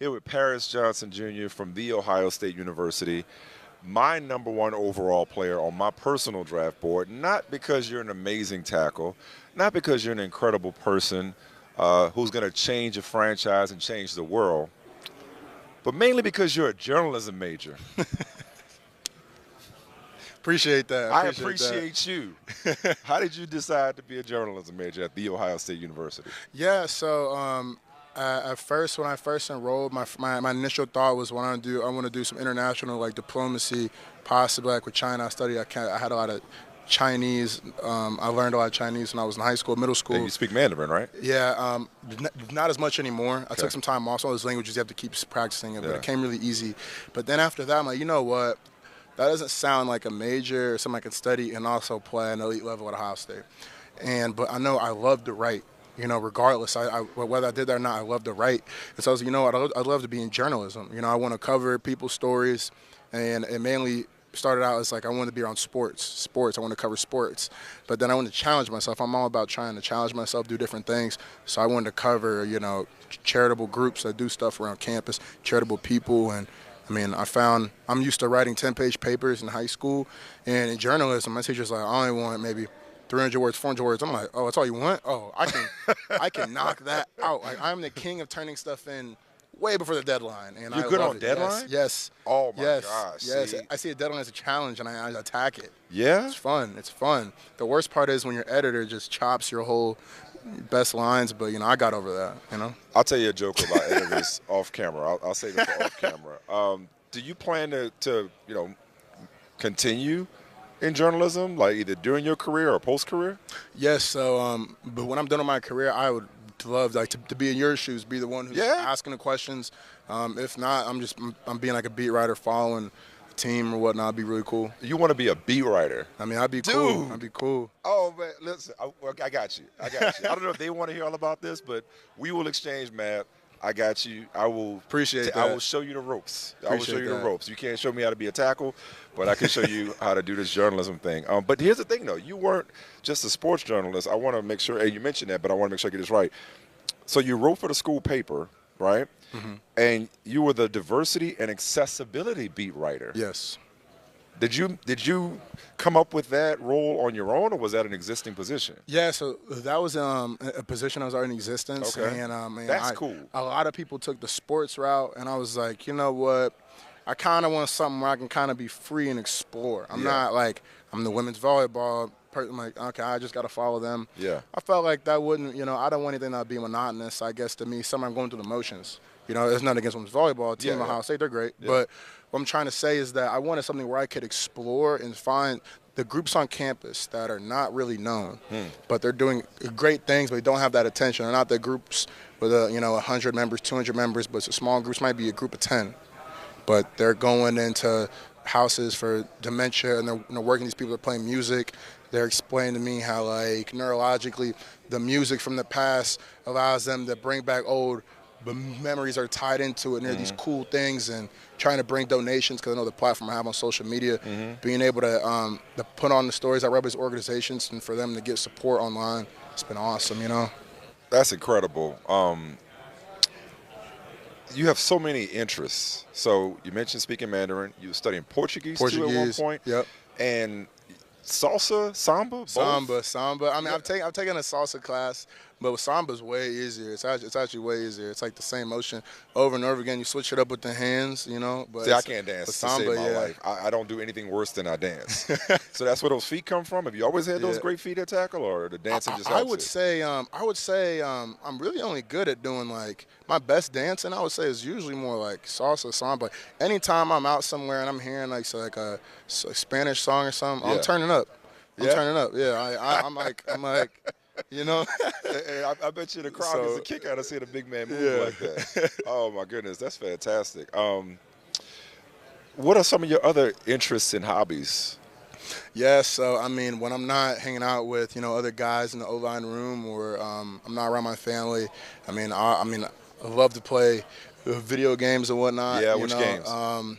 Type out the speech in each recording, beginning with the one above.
here with Paris Johnson Jr. from The Ohio State University, my #1 overall player on my personal draft board, not because you're an amazing tackle, not because you're an incredible person who's going to change a franchise and change the world, but mainly because you're a journalism major. Appreciate that. I appreciate you. How did you decide to be a journalism major at The Ohio State University? Yeah, so at first, when I first enrolled, my initial thought was I want to do some international like diplomacy, possibly like with China. I had a lot of Chinese. I learned a lot of Chinese when I was in high school, middle school. And you speak Mandarin, right? Yeah, not as much anymore. I took some time off. Some of those languages you have to keep practicing it, but it came really easy. But then after that, I'm like, you know what? That doesn't sound like a major or something I can study and also play at an elite level at Ohio State. But I know I love to write. Regardless, whether I did that or not, I love to write. And so I was like, you know what, I'd love to be in journalism. I want to cover people's stories, and it mainly started out as like I wanted to be around sports. I want to cover sports. But then I wanted to challenge myself. I'm all about trying to challenge myself, do different things. So I wanted to cover, charitable groups that do stuff around campus, charitable people. And I found I'm used to writing 10-page papers in high school. And in journalism, my teacher's like, I only want maybe 300 words, 400 words. I'm like, oh, that's all you want? Oh, I can knock that out. Like, I'm the king of turning stuff in way before the deadline. And You're good on deadline? Yes. Oh, my gosh. Yes. See? I see a deadline as a challenge, and I attack it. Yeah? It's fun. The worst part is when your editor just chops your whole best lines, but, I got over that, I'll tell you a joke about editors off camera. I'll say this off camera. Do you plan to continue in journalism, like either during your career or post-career? Yes. So, but when I'm done with my career, I would love to be in your shoes, be the one who's asking the questions. If not, I'm being like a beat writer, following a team or whatnot. It'd be really cool. You want to be a beat writer? I'd be cool. I'd be cool. Oh man, listen, I got you. I don't know if they want to hear all about this, but we will exchange, Matt. I got you. I will appreciate that. I will show you the ropes. I will show you the ropes. You can't show me how to be a tackle, but I can show you how to do this journalism thing. But here's the thing, though. You weren't just a sports journalist. I want to make sure, and you mentioned that, but I want to make sure I get this right. So you wrote for the school paper, right? Mm-hmm. And you were the diversity and accessibility beat writer. Yes. Did you come up with that role on your own, or was that an existing position? Yeah, so that was a position that was already in existence. Okay. And that's cool. A lot of people took the sports route, and I was like, you know what? I kind of want something where I can kind of be free and explore. I'm not like I'm the women's volleyball person. I'm like, okay, I just got to follow them. Yeah. I felt like that wouldn't, I don't want anything that would be monotonous. I guess to me, something I'm going through the motions. There's nothing against women's volleyball. Team Ohio State, they're great. Yeah. But what I'm trying to say is that I wanted something where I could explore and find the groups on campus that are not really known, but they're doing great things, but they don't have that attention. They're not the groups with 100 members, 200 members, but it's small groups. Might be a group of 10, but they're going into houses for dementia, and they're working. These people are playing music. They're explaining to me how, like, neurologically, the music from the past allows them to bring back old memories are tied into it, and there are these cool things, and trying to bring donations, because I know the platform I have on social media, being able to put on the stories I represent organizations and for them to get support online. It's been awesome, That's incredible. You have so many interests. So you mentioned speaking Mandarin. You were studying Portuguese too at one point. Yep. And salsa, samba, both? Samba. I've taken a salsa class, but with samba's way easier. It's actually way easier. It's like the same motion over and over again. You switch it up with the hands, But see, I can't dance to samba, save my life. I don't do anything worse than I dance. So that's where those feet come from. Have you always had those great feet at tackle, or the dancing just helps I would say I'm really only good at doing like my best dancing. I would say is usually more like salsa, samba. Anytime I'm out somewhere and I'm hearing like a Spanish song or something, I'm turning up. Turning up. Yeah, I'm like. I bet you the crowd gets a kick out of seeing a big man move like that. Oh my goodness, that's fantastic. What are some of your other interests and hobbies? Yeah, so when I'm not hanging out with other guys in the O-line room, or I'm not around my family, I love to play video games and whatnot. Yeah, which games? I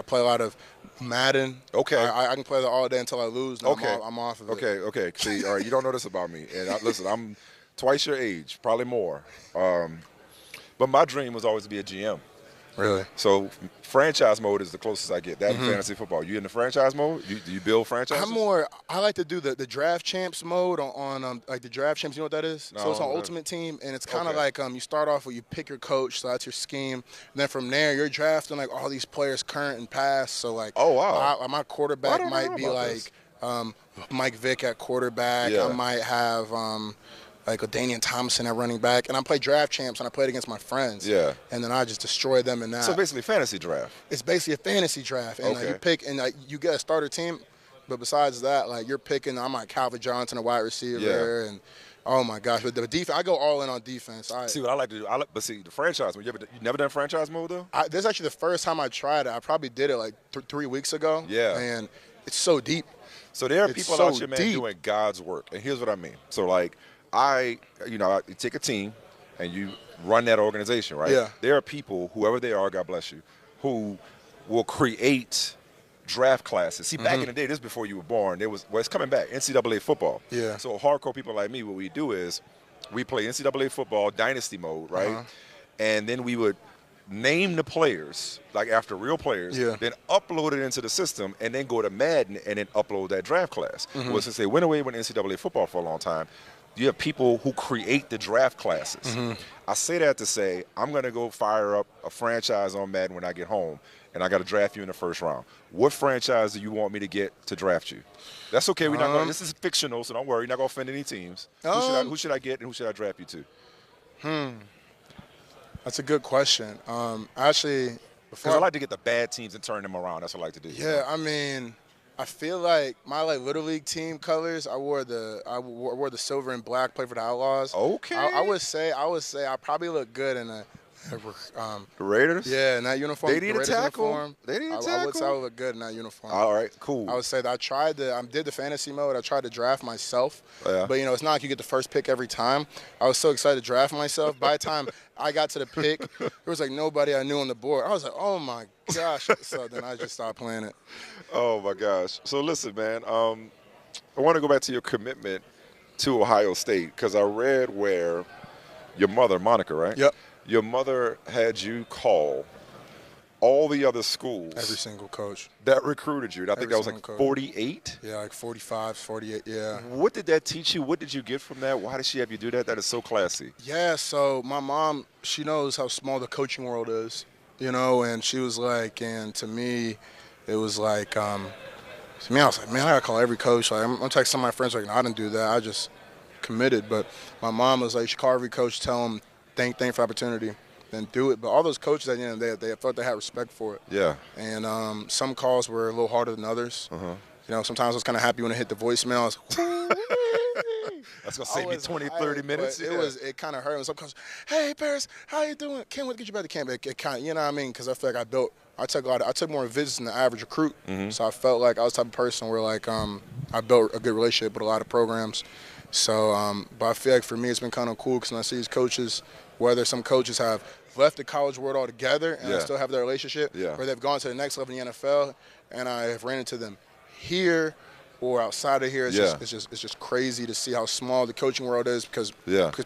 play a lot of Madden. Okay. I can play that all day until I lose. No, okay. I'm off of it. Okay. See, all right, you don't know this about me. And listen, I'm twice your age, probably more. But my dream was always to be a GM. Really? So franchise mode is the closest I get. That in fantasy football. You in the franchise mode? Do you build franchises? I like to do the draft champs mode on like the draft champs. You know what that is? No, So it's on no. Ultimate Team, and it's kind of like you start off where you pick your coach, so that's your scheme. And then from there, you're drafting like all these players current and past. So like, oh wow, my quarterback might be like Mike Vick at quarterback. I might have like a Danian Thompson at running back, and I play draft champs, and I played against my friends. Yeah. And then I just destroy them in that. So basically, fantasy draft. It's basically a fantasy draft, and you pick, and you get a starter team, but besides that, like you're picking, I'm like Calvin Johnson, a wide receiver, and oh my gosh, but the defense, I go all in on defense. See what I like to do. But see the franchise mode. You never done franchise mode though? This is actually the first time I tried it. I probably did it like 3 weeks ago. Yeah. And it's so deep. So there are people out here, man, doing God's work, and here's what I mean. So like. You take a team and you run that organization, right? Yeah. There are people, whoever they are, God bless you, who will create draft classes. See, back in the day, this is before you were born, it's coming back, NCAA football. Yeah. So hardcore people like me, what we do is we play NCAA football dynasty mode, right? And then we would name the players, like after real players, then upload it into the system, and then go to Madden and then upload that draft class. Well, since they went away with NCAA football for a long time, you have people who create the draft classes. I say that to say I'm going to go fire up a franchise on Madden when I get home, and I got to draft you in the first round. What franchise do you want me to get to draft you? That's okay. We're not going. This is fictional, so don't worry. You're not going to offend any teams. Who should I get, and who should I draft you to? That's a good question. Actually, because I like to get the bad teams and turn them around. That's what I like to do. Yeah, I mean, I feel like my Little League team colors. I wore the silver and black. Played for the Outlaws. Okay. I would say I probably look good in the Raiders. Yeah, in that uniform. They need a tackle. Uniform, they need a tackle. I would say I would look good in that uniform. All right, cool. I would say that I did the fantasy mode. I tried to draft myself. Yeah. But it's not like you get the first pick every time. I was so excited to draft myself. By the time I got to the pick, there was like nobody I knew on the board. I was like, oh my gosh. So then I just stopped playing it. Oh my gosh. So listen, man. I want to go back to your commitment to Ohio State, because I read where your mother, Monica, right? Yep. Your mother had you call all the other schools. Every single coach. That recruited you. And I think that was like 48? Yeah, like 45, 48, yeah. What did that teach you? What did you get from that? Why did she have you do that? That is so classy. Yeah, so my mom, she knows how small the coaching world is, and she was like, and to me, it was like, I was like, man, I got to call every coach. Like, I'm texting some of my friends, like, no, I didn't do that. I just committed. But my mom was like, you should call every coach, tell them, thank for the opportunity, then do it. But all those coaches at the end of the day, they felt they had respect for it. Yeah. And some calls were a little harder than others. Sometimes I was kind of happy when I hit the voicemail. I was that's going to save me 20, 30 minutes. It kind of hurt. And some coaches, hey, Paris, how you doing? Can't wait to get you back to camp. It kind of, you know what I mean? Because I feel like I took more visits than the average recruit. So I felt like I was the type of person where like I built a good relationship with a lot of programs. So, but I feel like for me it's been kind of cool because when I see these coaches, whether some coaches have left the college world altogether and I still have their relationship, or they've gone to the next level in the NFL, and I have ran into them here or outside of here. It's just crazy to see how small the coaching world is because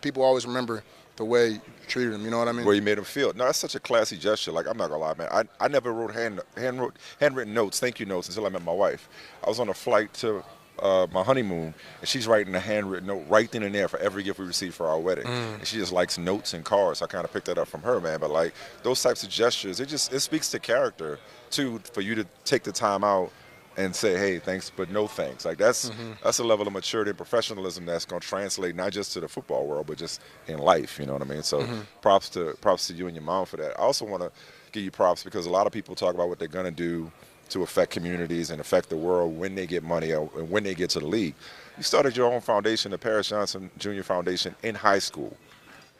people always remember the way you treated them. You know what I mean? Where you made them feel. No, that's such a classy gesture. Like, I'm not gonna lie, man. I never wrote handwritten notes, thank you notes, until I met my wife. I was on a flight to my honeymoon, and she's writing a handwritten note right then and there for every gift we received for our wedding. And she just likes notes and cards. So I kind of picked that up from her, man. But like those types of gestures, it speaks to character too, for you to take the time out and say, hey, thanks, but no thanks. Like that's a level of maturity and professionalism that's going to translate not just to the football world, but just in life. You know what I mean? So props to you and your mom for that. I also want to give you props because a lot of people talk about what they're going to do to affect communities and affect the world when they get money or when they get to the league. You started your own foundation, the Paris Johnson Jr. Foundation, in high school.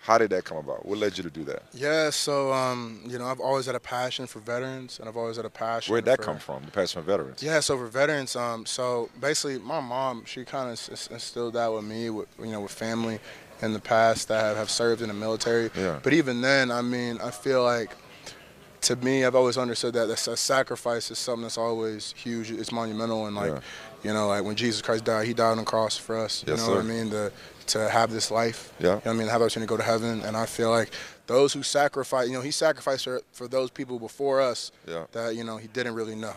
How did that come about? What led you to do that? Yeah, so, I've always had a passion for veterans, and I've always had a passion Where'd that come from, the passion for veterans? Yeah, so for veterans, so basically my mom, she kind of instilled that with me, with family in the past that have served in the military. Yeah. But even then, I feel like, to me, I've always understood that a sacrifice is something that's always huge. It's monumental, and like when Jesus Christ died, He died on the cross for us. Yes, what I mean? To have this life. Yeah. Have the opportunity to go to heaven, and I feel like those who sacrifice, he sacrificed for those people before us that, he didn't really know.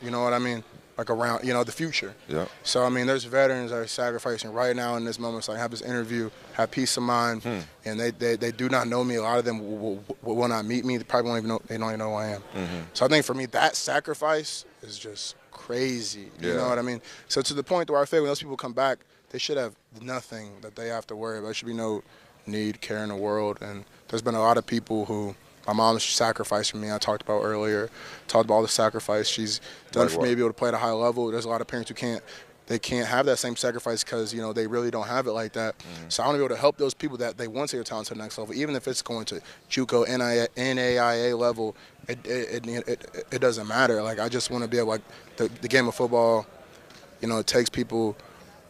You know what I mean? Like around, the future. Yeah. So, I mean, there's veterans that are sacrificing right now in this moment. So I have this interview, have peace of mind, and they do not know me. A lot of them will not meet me. They probably won't even know, they don't even know who I am. So I think for me, that sacrifice is just crazy. You know what I mean? So to the point where I feel when those people come back, they should have nothing that they have to worry about. There should be no need, care in the world. And there's been a lot of people who my mom's sacrificed for me. I talked about earlier. Talked about all the sacrifice she's done for me to be able to play at a high level. There's a lot of parents who can't have that same sacrifice because they really don't have it like that. So I want to be able to help those people that they want to take their talent to the next level, even if it's going to JUCO, NAIA level. It doesn't matter. Like I just want to be able, like the game of football. It takes people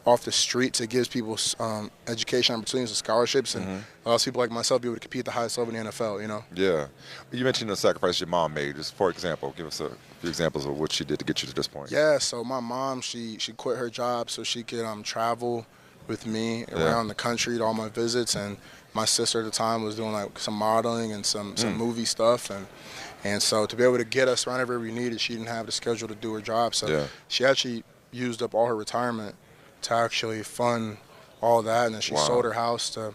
off the streets. It gives people education opportunities and scholarships, and allows people like myself be able to compete at the highest level in the NFL, Yeah. You mentioned the sacrifice your mom made. Just for example, give us a few examples of what she did to get you to this point. Yeah, so my mom, she quit her job so she could travel with me around the country to all my visits, and my sister at the time was doing like some modeling and some movie stuff, and so to be able to get us whenever we needed, she didn't have the schedule to do her job, so she actually used up all her retirement to actually fund all that, and then she sold her house to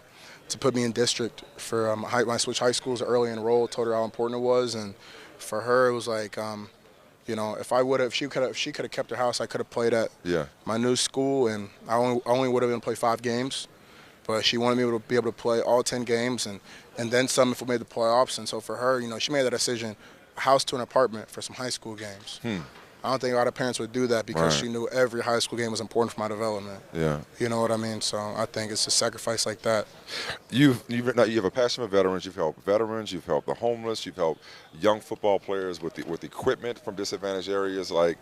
put me in district for when I switched high schools early enrolled. Told her how important it was, and for her it was like, if she could have kept her house, I could have played at my new school, and I only would have been play 5 games, but she wanted me to be able to play all 10 games and then some if we made the playoffs, and so for her, she made that decision, a house to an apartment for some high school games. I don't think a lot of parents would do that because she knew every high school game was important for my development. Yeah. You know what I mean? So I think it's a sacrifice like that. You have a passion for veterans. You've helped veterans. You've helped the homeless. You've helped young football players with equipment from disadvantaged areas. Like,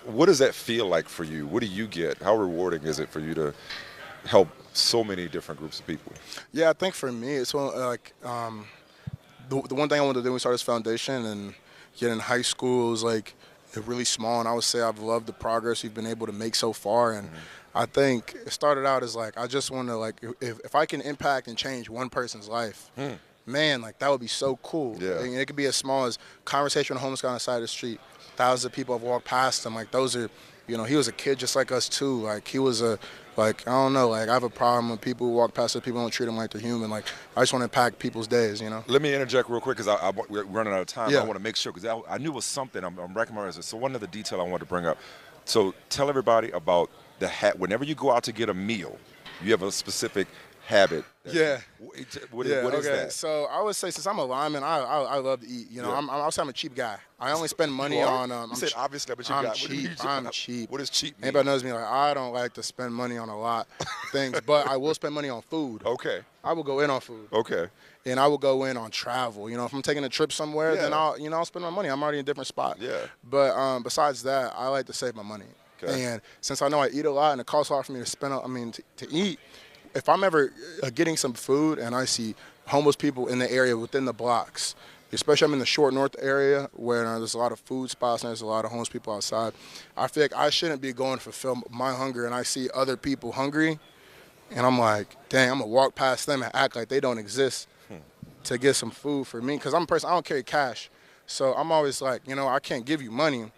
what does that feel like for you? What do you get? How rewarding is it for you to help so many different groups of people? Yeah, I think for me, it's the one thing I wanted to do when we started this foundation and get in high school was like really small, and I would say I've loved the progress we've been able to make so far, and I think it started out as like I just want to like if I can impact and change one person's life, man, like that would be so cool. And it could be as small as conversation with a homeless guy on the side of the street. Thousands of people have walked past him. Like those are, he was a kid just like us too. Like he was I don't know, like I have a problem when people who walk past us, people don't treat them like they're human. Like I just want to impact people's days, Let me interject real quick because we're running out of time. I want to make sure because I knew it was something I'm recognizing. So one other detail I wanted to bring up. So tell everybody about the hat. Whenever you go out to get a meal, you have a specific habit. What is that? So I would say since I'm a lineman, I love to eat. I'm a cheap guy. I only spend money on. You said obviously I'm a cheap guy. Cheap. I'm cheap. What is cheap mean? Anybody knows me, like I don't like to spend money on a lot of things, but I will spend money on food. Okay. I will go in on food. Okay. And I will go in on travel. If I'm taking a trip somewhere, then I'll spend my money. I'm already in a different spot. Yeah. But besides that, I like to save my money. Okay. And since I know I eat a lot and it costs a lot for me to spend, to eat. If I'm ever getting some food and I see homeless people in the area within the blocks, especially I'm in the Short North area where there's a lot of food spots and there's a lot of homeless people outside, I feel like I shouldn't be going to fulfill my hunger, and I see other people hungry, and I'm like, dang, I'm going to walk past them and act like they don't exist to get some food for me. Because I'm a person, I don't carry cash. So I'm always like, I can't give you money,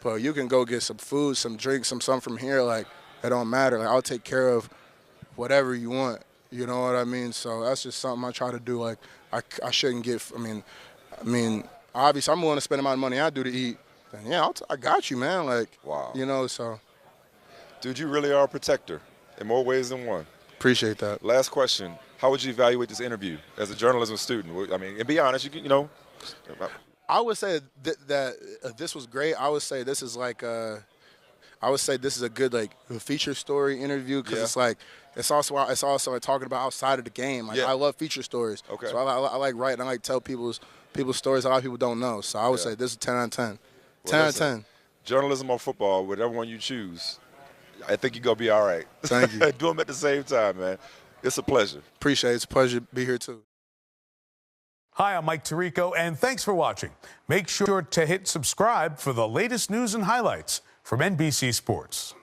but you can go get some food, some drinks, something from here. Like, it don't matter. Like, I'll take care of whatever you want, you know what I mean? So that's just something I try to do. Like I shouldn't get. I mean, obviously I'm willing to spend the amount of money I do to eat. Then I got you, man. Like wow, So, dude, you really are a protector in more ways than one. Appreciate that. Last question: how would you evaluate this interview as a journalism student? I mean, and be honest, I would say that this was great. I would say this is like I would say this is a good feature story interview because it's also like talking about outside of the game. Like I love feature stories. Okay. So I like writing. I like tell people's stories a lot of people don't know. So I would say this is 10 out of 10. 10 out of 10. Journalism or football, whatever one you choose, I think you're going to be all right. Thank you. Do them at the same time, man. It's a pleasure. Appreciate it. It's a pleasure to be here too. Hi, I'm Mike Tirico, and thanks for watching. Make sure to hit subscribe for the latest news and highlights from NBC Sports.